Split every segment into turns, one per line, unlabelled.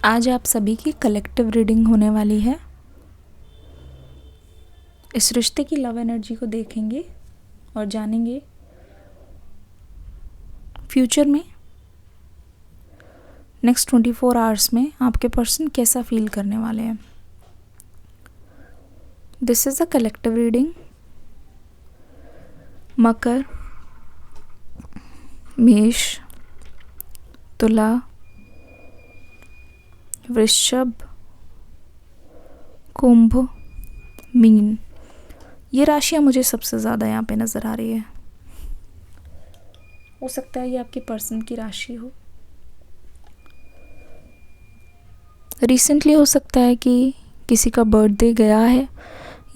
आज आप सभी की कलेक्टिव रीडिंग होने वाली है। इस रिश्ते की लव एनर्जी को देखेंगे और जानेंगे फ्यूचर में नेक्स्ट 24 आवर्स में आपके पर्सन कैसा फील करने वाले हैं। This is a collective reading. Makar, Mesh, Tula, वृषभ, कुंभ, मीन, ये राशियाँ मुझे सबसे ज़्यादा यहाँ पे नज़र आ रही है। हो सकता है ये आपके पर्सन की राशि हो। रिसेंटली हो सकता है कि किसी का बर्थडे गया है,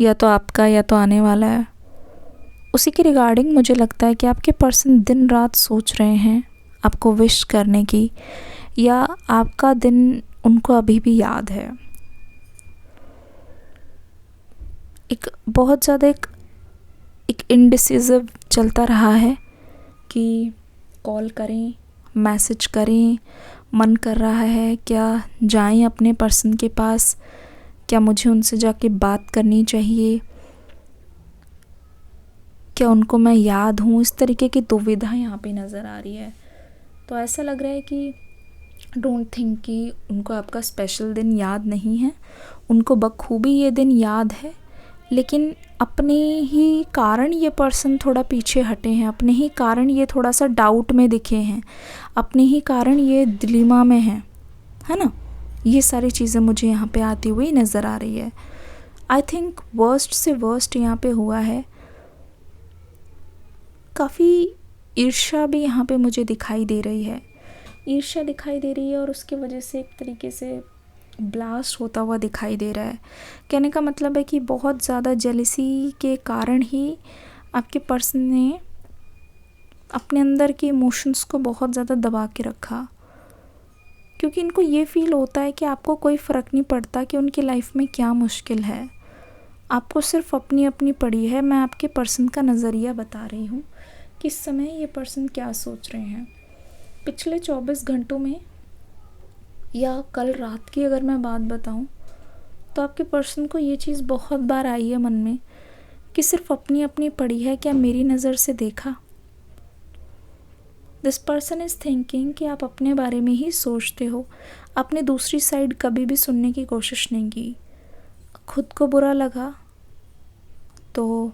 या तो आपका या तो आने वाला है। उसी के रिगार्डिंग मुझे लगता है कि आपके पर्सन दिन रात सोच रहे हैं आपको विश करने की, या आपका दिन उनको अभी भी याद है। एक बहुत ज़्यादा एक इनडिसिसिव चलता रहा है कि कॉल करें, मैसेज करें, मन कर रहा है क्या जाएं अपने पर्सन के पास, क्या मुझे उनसे जाके बात करनी चाहिए, क्या उनको मैं याद हूँ। इस तरीके की दुविधा यहाँ पे नज़र आ रही है। तो ऐसा लग रहा है कि डोंट थिंक कि उनको आपका स्पेशल दिन याद नहीं है, उनको बखूबी ये दिन याद है, लेकिन अपने ही कारण ये पर्सन थोड़ा पीछे हटे हैं, अपने ही कारण ये थोड़ा सा डाउट में दिखे हैं, अपने ही कारण ये दिलेमा में हैं, है ना। ये सारी चीज़ें मुझे यहाँ पे आती हुई नज़र आ रही है। आई थिंक वर्स्ट से वर्स्ट यहाँ पे हुआ है। काफ़ी ईर्ष्या भी यहाँ पे मुझे दिखाई दे रही है। ईर्ष्या दिखाई दे रही है और उसकी वजह से एक तरीके से ब्लास्ट होता हुआ दिखाई दे रहा है। कहने का मतलब है कि बहुत ज़्यादा जेलसी के कारण ही आपके पर्सन ने अपने अंदर के इमोशंस को बहुत ज़्यादा दबा के रखा, क्योंकि इनको ये फील होता है कि आपको कोई फ़र्क नहीं पड़ता कि उनकी लाइफ में क्या मुश्किल है, आपको सिर्फ अपनी अपनी पड़ी है। मैं आपके पर्सन का नज़रिया बता रही हूँ कि इस समय ये पर्सन क्या सोच रहे हैं। पिछले 24 घंटों में या कल रात की अगर मैं बात बताऊं, तो आपके पर्सन को ये चीज़ बहुत बार आई है मन में कि सिर्फ अपनी अपनी पड़ी है, क्या मेरी नज़र से देखा। दिस पर्सन इज़ थिंकिंग कि आप अपने बारे में ही सोचते हो, आपने दूसरी साइड कभी भी सुनने की कोशिश नहीं की। खुद को बुरा लगा तो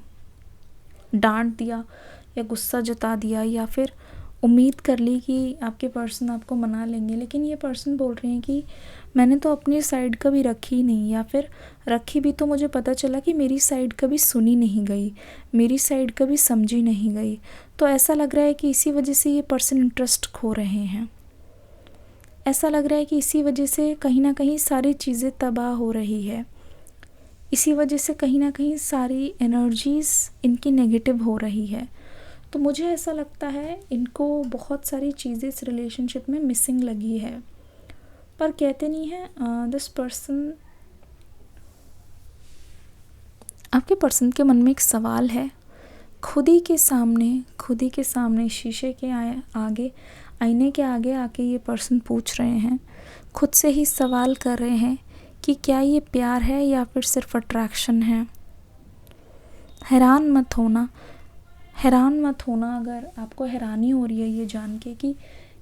डांट दिया या गुस्सा जता दिया, या फिर उम्मीद कर ली कि आपके पर्सन आपको मना लेंगे, लेकिन ये पर्सन बोल रहे हैं कि मैंने तो अपनी साइड कभी रखी नहीं, या फिर रखी भी तो मुझे पता चला कि मेरी साइड कभी सुनी नहीं गई, मेरी साइड कभी समझी नहीं गई। तो ऐसा लग रहा है कि इसी वजह से ये पर्सन इंटरेस्ट खो रहे हैं। ऐसा लग रहा है कि इसी वजह से कहीं ना कहीं सारी चीज़ें तबाह हो रही है, इसी वजह से कहीं ना कहीं सारी एनर्जीज़ इनकी नेगेटिव हो रही है। तो मुझे ऐसा लगता है इनको बहुत सारी चीज़ें इस रिलेशनशिप में मिसिंग लगी है। पर कहते नहीं है दिस पर्सन, आपके पर्सन के मन में एक सवाल है। खुद ही के सामने शीशे के आगे, आईने के आगे आके ये पर्सन पूछ रहे हैं, खुद से ही सवाल कर रहे हैं कि क्या ये प्यार है या फिर सिर्फ अट्रैक्शन है। हैरान मत होना अगर आपको हैरानी हो रही है ये जान के कि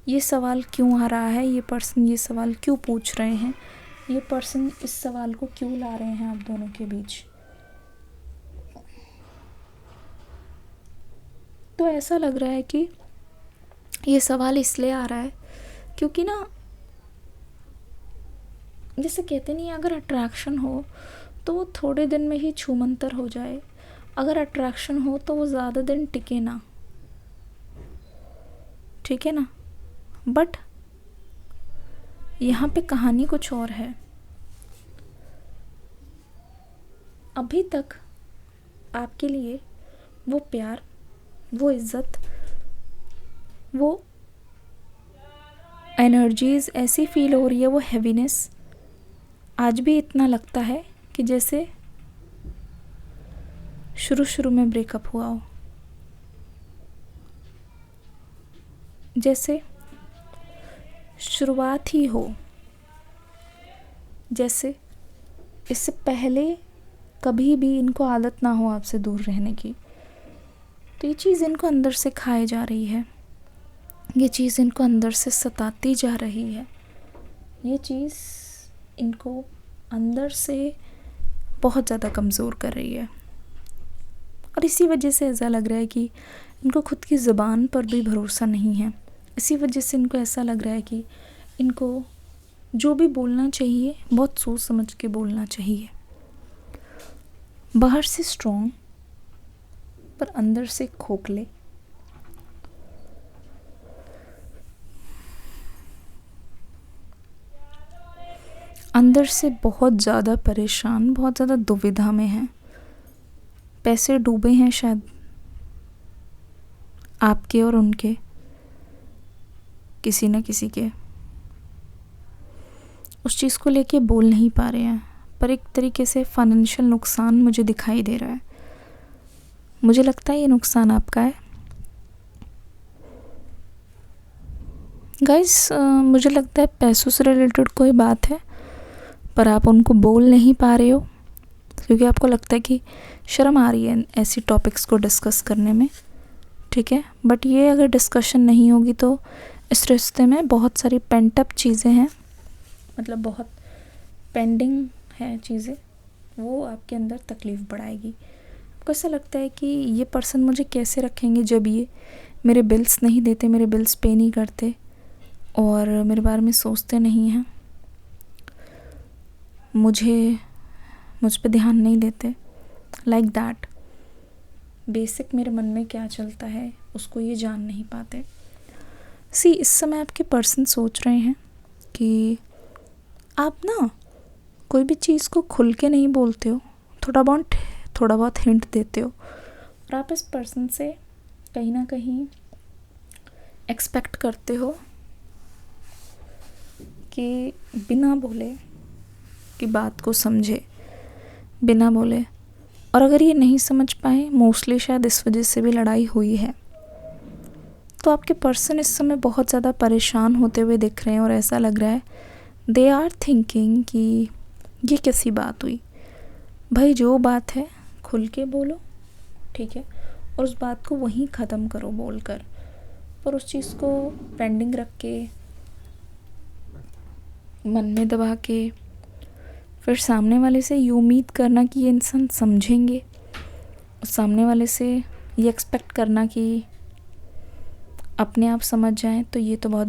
ये सवाल क्यों आ रहा है, ये पर्सन ये सवाल क्यों पूछ रहे हैं, ये पर्सन इस सवाल को क्यों ला रहे हैं आप दोनों के बीच। तो ऐसा लग रहा है कि ये सवाल इसलिए आ रहा है क्योंकि ना, जैसे कहते नहीं, अगर अट्रैक्शन हो तो वो थोड़े दिन में ही छूमंतर हो जाए, अगर अट्रैक्शन हो तो वो ज़्यादा दिन टिके ना, ठीक है ना। बट यहाँ पे कहानी कुछ और है। अभी तक आपके लिए वो प्यार, वो इज़्ज़त, वो एनर्जीज़ ऐसी फील हो रही है, वो हैवीनेस आज भी इतना लगता है कि जैसे शुरू में ब्रेकअप हुआ हो, जैसे शुरुआत ही हो जैसे इससे पहले कभी भी इनको आदत ना हो आपसे दूर रहने की, तो ये चीज़ इनको अंदर से खाए जा रही है, ये चीज़ इनको अंदर से सताती जा रही है, ये चीज़ इनको अंदर से बहुत ज़्यादा कमज़ोर कर रही है। और इसी वजह से ऐसा लग रहा है कि इनको खुद की ज़ुबान पर भी भरोसा नहीं है। इसी वजह से इनको ऐसा लग रहा है कि इनको जो भी बोलना चाहिए बहुत सोच समझ के बोलना चाहिए। बाहर से स्ट्रॉन्ग पर अंदर से खोखले, अंदर से बहुत ज़्यादा परेशान, बहुत ज़्यादा दुविधा में हैं। पैसे डूबे हैं शायद आपके और उनके, किसी न किसी के। उस चीज़ को लेके बोल नहीं पा रहे हैं, पर एक तरीके से फाइनेंशियल नुकसान मुझे दिखाई दे रहा है। मुझे लगता है ये नुकसान आपका है गाइस। मुझे लगता है पैसों से रिलेटेड कोई बात है, पर आप उनको बोल नहीं पा रहे हो क्योंकि आपको लगता है कि शर्म आ रही है ऐसी टॉपिक्स को डिस्कस करने में, ठीक है। बट ये अगर डिस्कशन नहीं होगी तो इस रिश्ते में बहुत सारी पेंट अप चीज़ें हैं, मतलब बहुत पेंडिंग है चीज़ें, वो आपके अंदर तकलीफ़ बढ़ाएगी। आपको ऐसा लगता है कि ये पर्सन मुझे कैसे रखेंगे जब ये मेरे बिल्स नहीं देते, मेरे बिल्स पे नहीं करते और मेरे बारे में सोचते नहीं हैं, मुझ पे ध्यान नहीं देते। लाइक दैट बेसिक मेरे मन में क्या चलता है उसको ये जान नहीं पाते। इस समय आपके पर्सन सोच रहे हैं कि आप ना कोई भी चीज़ को खुल के नहीं बोलते हो, थोड़ा बहुत हिंट देते हो, और आप इस पर्सन से कहीं ना कहीं एक्सपेक्ट करते हो कि बिना बोले कि बात को समझे, बिना बोले। और अगर ये नहीं समझ पाए, मोस्टली शायद इस वजह से भी लड़ाई हुई है, तो आपके पर्सन इस समय बहुत ज़्यादा परेशान होते हुए दिख रहे हैं और ऐसा लग रहा है दे आर थिंकिंग कि ये कैसी बात हुई। भाई जो बात है खुल के बोलो, ठीक है, और उस बात को वहीं ख़त्म करो बोलकर, और उस चीज़ को पेंडिंग रख के मन में दबा के फिर सामने वाले से ये उम्मीद करना कि ये इंसान समझेंगे, और सामने वाले से ये एक्सपेक्ट करना कि अपने आप समझ जाएं, तो ये तो बहुत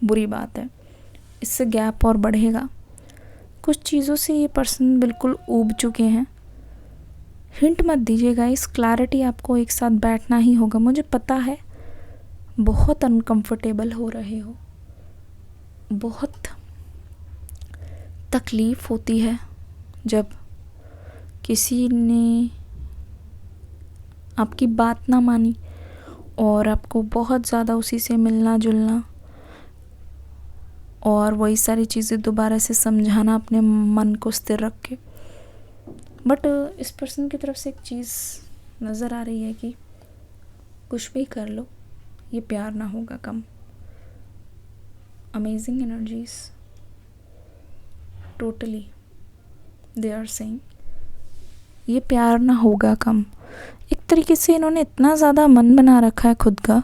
बुरी बात है। इससे गैप और बढ़ेगा। कुछ चीज़ों से ये पर्सन बिल्कुल ऊब चुके हैं। हिंट मत दीजिएगा, इस क्लैरिटी आपको एक साथ बैठना ही होगा। मुझे पता है बहुत अनकंफर्टेबल हो रहे हो, बहुत तकलीफ़ होती है जब किसी ने आपकी बात ना मानी और आपको बहुत ज़्यादा उसी से मिलना जुलना और वही सारी चीज़ें दोबारा से समझाना अपने मन को स्थिर रख के। बट इस पर्सन की तरफ से एक चीज़ नज़र आ रही है कि कुछ भी कर लो, ये प्यार ना होगा कम। Amazing energies totally they are saying ये प्यार ना होगा कम। एक तरीके से इन्होंने इतना ज़्यादा मन बना रखा है खुद का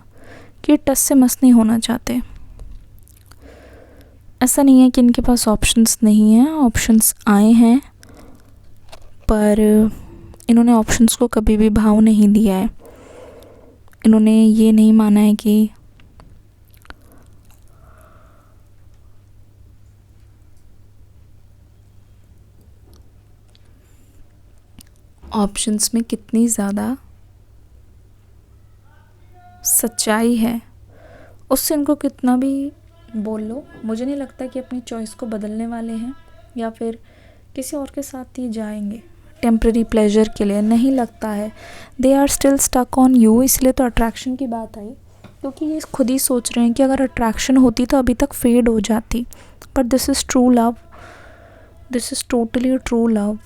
कि टस से मस नहीं होना चाहते। ऐसा नहीं है कि इनके पास ऑप्शंस नहीं हैं, ऑप्शंस आए हैं, पर इन्होंने ऑप्शंस को कभी भी भाव नहीं दिया है। इन्होंने ये नहीं माना है कि ऑप्शंस में कितनी ज़्यादा सच्चाई है। उससे इनको कितना भी बोल लो, मुझे नहीं लगता कि अपनी चॉइस को बदलने वाले हैं या फिर किसी और के साथ ही जाएंगे टेम्पररी प्लेजर के लिए, नहीं लगता है। They are still stuck on you. इसलिए तो अट्रैक्शन की बात आई, क्योंकि ये खुद ही सोच रहे हैं कि अगर अट्रैक्शन होती तो अभी तक फेड हो जाती। But this is true love, this is totally true love.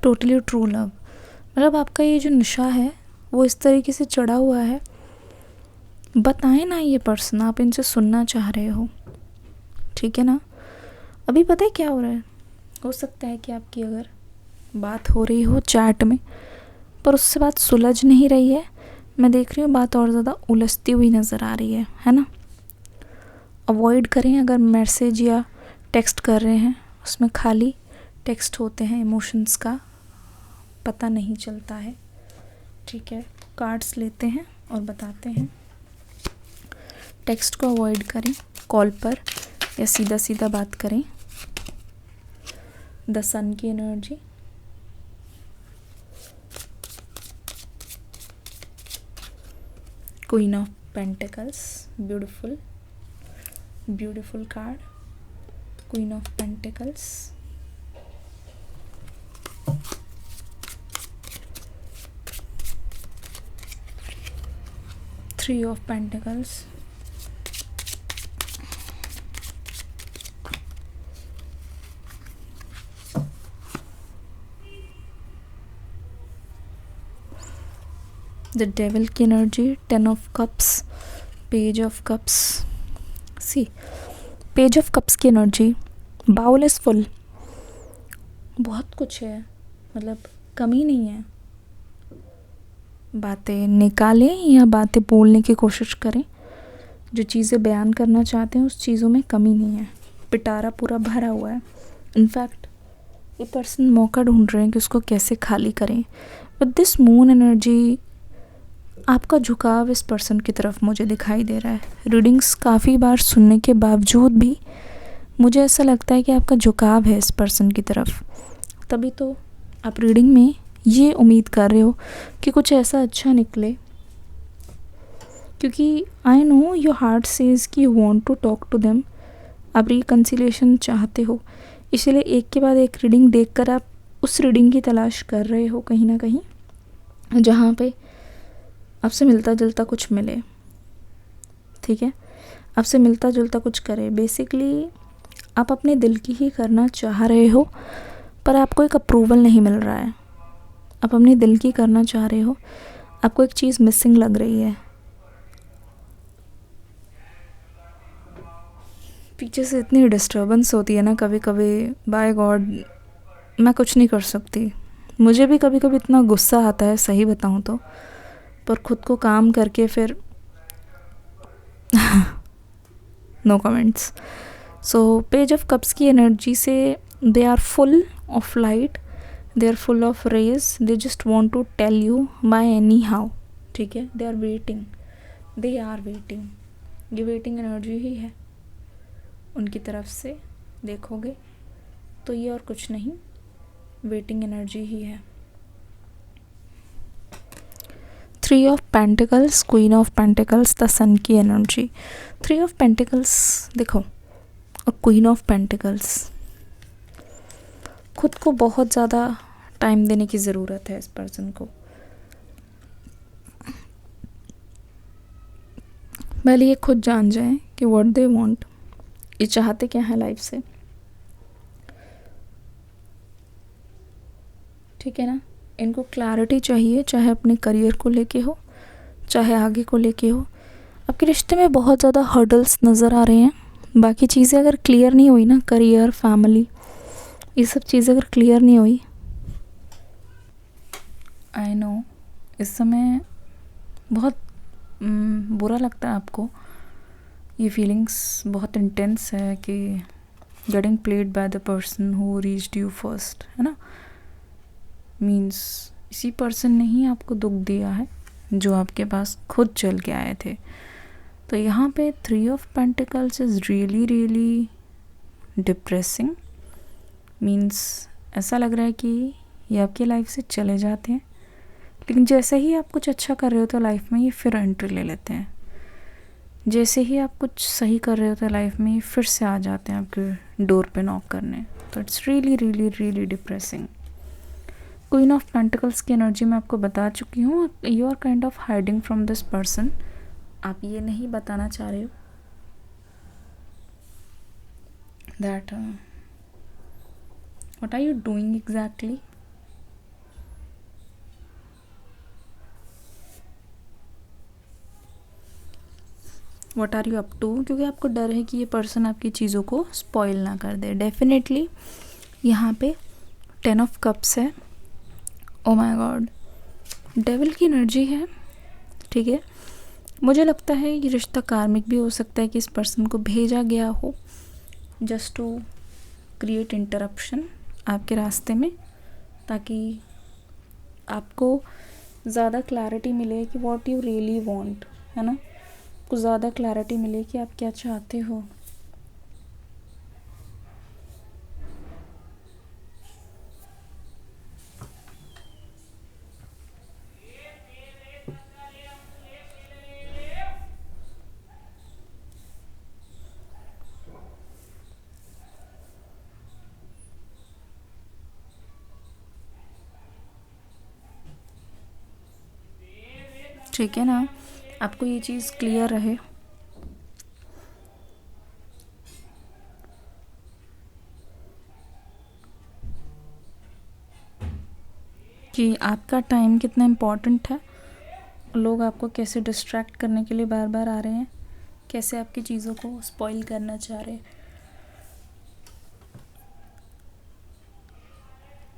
Totally true love. मतलब आपका ये जो नशा है वो इस तरीके से चढ़ा हुआ है, बताएं ना ये पर्सन, आप इनसे सुनना चाह रहे हो, ठीक है ना। अभी पता है क्या हो रहा है, हो सकता है कि आपकी अगर बात हो रही हो चैट में पर उससे बात सुलझ नहीं रही है, मैं देख रही हूँ बात और ज़्यादा उलझती हुई नज़र आ रही है ना। अवॉइड करें, अगर मैसेज या टेक्स्ट कर रहे हैं उसमें खाली टेक्स्ट होते हैं, इमोशंस का पता नहीं चलता है, ठीक है। कार्ड्स लेते हैं और बताते हैं। टेक्स्ट को अवॉइड करें, कॉल पर या सीधा सीधा बात करें। द सन की energy, queen of pentacles, beautiful beautiful card, queen of pentacles, three of pentacles, the devil की energy, ten of cups, page of cups. See page of cups की एनर्जी, बाउल इज फुल, बहुत कुछ है, मतलब कमी नहीं है। बातें निकालें या बातें बोलने की कोशिश करें, जो चीज़ें बयान करना चाहते हैं उस चीज़ों में कमी नहीं है। पिटारा पूरा भरा हुआ है। इनफैक्ट ये पर्सन मौका ढूंढ रहे हैं कि उसको कैसे खाली करें। बट दिस मून एनर्जी, आपका झुकाव इस पर्सन की तरफ मुझे दिखाई दे रहा है। रीडिंग्स काफ़ी बार सुनने के बावजूद भी मुझे ऐसा लगता है कि आपका झुकाव है इस पर्सन की तरफ, तभी तो आप रीडिंग में ये उम्मीद कर रहे हो कि कुछ ऐसा अच्छा निकले, क्योंकि I know your heart says कि you want to talk to them, आप रिकन्सिलिएशन चाहते हो, इसलिए एक के बाद एक रीडिंग देखकर आप उस रीडिंग की तलाश कर रहे हो कहीं ना कहीं जहाँ पे आपसे मिलता जुलता कुछ मिले, ठीक है, आपसे मिलता जुलता कुछ करे। बेसिकली आप अपने दिल की ही करना चाह रहे हो पर आपको एक अप्रूवल नहीं मिल रहा है। आप अपने दिल की करना चाह रहे हो, आपको एक चीज़ मिसिंग लग रही है। पीछे से इतनी डिस्टर्बेंस होती है ना कभी कभी, बाय गॉड मैं कुछ नहीं कर सकती। मुझे भी कभी कभी इतना गुस्सा आता है, सही बताऊँ तो, पर खुद को काम करके फिर no comments. So page of cups की एनर्जी से they are full of light, they are full of rage, they just want to tell you by anyhow, ठीक है। They are waiting, they are waiting, ये waiting energy ही है उनकी तरफ से। देखोगे तो ये और कुछ नहीं, वेटिंग एनर्जी ही है। Three of pentacles, queen of pentacles, the sun की एनर्जी। थ्री ऑफ पेंटिकल्स देखो और क्वीन ऑफ पेंटिकल्स, खुद को बहुत ज़्यादा टाइम देने की ज़रूरत है इस पर्सन को। पहले ये खुद जान जाएं कि व्हाट दे वांट, ये चाहते क्या है लाइफ से, ठीक है ना। इनको क्लैरिटी चाहिए, चाहे अपने करियर को लेके हो चाहे आगे को लेके हो। आपके रिश्ते में बहुत ज़्यादा हर्डल्स नज़र आ रहे हैं, बाकी चीज़ें अगर क्लियर नहीं हुई ना, करियर फैमिली ये सब चीज़ें अगर क्लियर नहीं हुई, आई नो इस समय बहुत बुरा लगता है आपको, ये फीलिंग्स बहुत इंटेंस है कि getting played by the person who reached you first, है ना। मीन्स इसी पर्सन ने ही आपको दुख दिया है जो आपके पास खुद चल के आए थे। तो यहाँ पे three of pentacles is really really depressing. Means ऐसा लग रहा है कि ये आपकी लाइफ से चले जाते हैं, लेकिन जैसे ही आप कुछ अच्छा कर रहे हो तो लाइफ में ये फिर एंट्री ले लेते हैं। जैसे ही आप कुछ सही कर रहे हो तो लाइफ में ये फिर से आ जाते हैं आपके डोर पे नॉक करने। तो it's really really really depressing. Queen of pentacles की एनर्जी मैं आपको बता चुकी हूँ, you are kind of hiding from this person. आप ये नहीं बताना चाह रहे हो that what are you doing exactly, what are you up to, क्योंकि आपको डर है कि ये पर्सन आपकी चीज़ों को स्पॉइल ना कर दे। डेफिनेटली यहाँ पे 10 ऑफ कप्स है। ओ माय गॉड, डेविल की एनर्जी है, ठीक है। मुझे लगता है ये रिश्ता कार्मिक भी हो सकता है कि इस पर्सन को भेजा गया हो जस्ट टू क्रिएट इंटरप्शन आपके रास्ते में, ताकि आपको ज़्यादा क्लैरिटी मिले कि व्हाट यू रियली वांट, है ना। आपको ज़्यादा क्लैरिटी मिले कि आप क्या चाहते हो। ठीक है ना, आपको ये चीज़ क्लियर रहे। कि आपका टाइम कितना इम्पोर्टेंट है, लोग आपको कैसे डिस्ट्रैक्ट करने के लिए बार बार आ रहे हैं, कैसे आपकी चीज़ों को स्पॉइल करना चाह रहे हैं,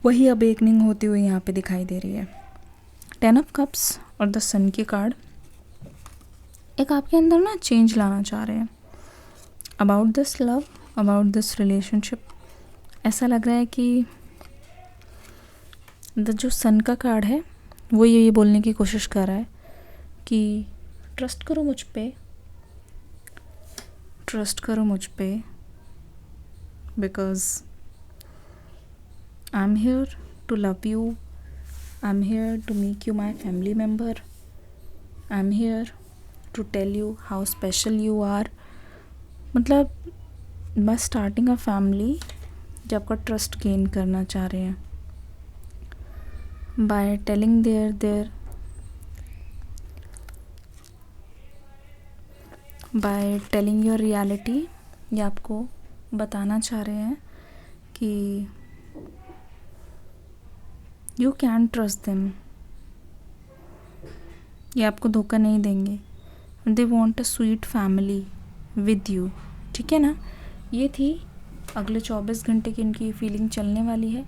वही अवेकनिंग होती हुई यहाँ पे दिखाई दे रही है। 10 ऑफ कप्स और द सन की कार्ड एक आपके अंदर ना चेंज लाना चाह रहे हैं about this love, about this relationship. ऐसा लग रहा है कि जो सन का कार्ड है वो ये बोलने की कोशिश कर रहा है कि ट्रस्ट करो मुझ पे, ट्रस्ट करो मुझ पे, because I am here to love you, I am here to make you my family member, I am here to tell you how special you are. मतलब बस स्टार्टिंग अ फैमिली जो आपका ट्रस्ट गेन करना चाह रहे हैं by telling their by telling your reality. ये आपको बताना चाह रहे हैं कि यू कैन ट्रस्ट देम, ये आपको धोखा नहीं देंगे। They want a sweet family with you, ठीक है ना। ये थी अगले 24 घंटे की इनकी फीलिंग चलने वाली है।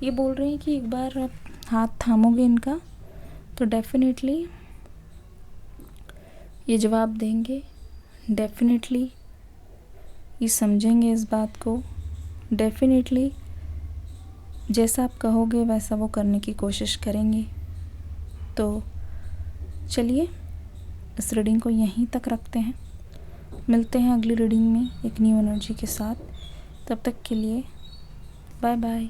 ये बोल रहे हैं कि एक बार आप हाथ थामोगे इनका तो डेफिनेटली ये जवाब देंगे, डेफिनेटली ये समझेंगे इस बात को, डेफिनेटली जैसा आप कहोगे वैसा वो करने की कोशिश करेंगे। तो चलिए इस रीडिंग को यहीं तक रखते हैं, मिलते हैं अगली रीडिंग में एक न्यू एनर्जी के साथ। तब तक के लिए बाय बाय।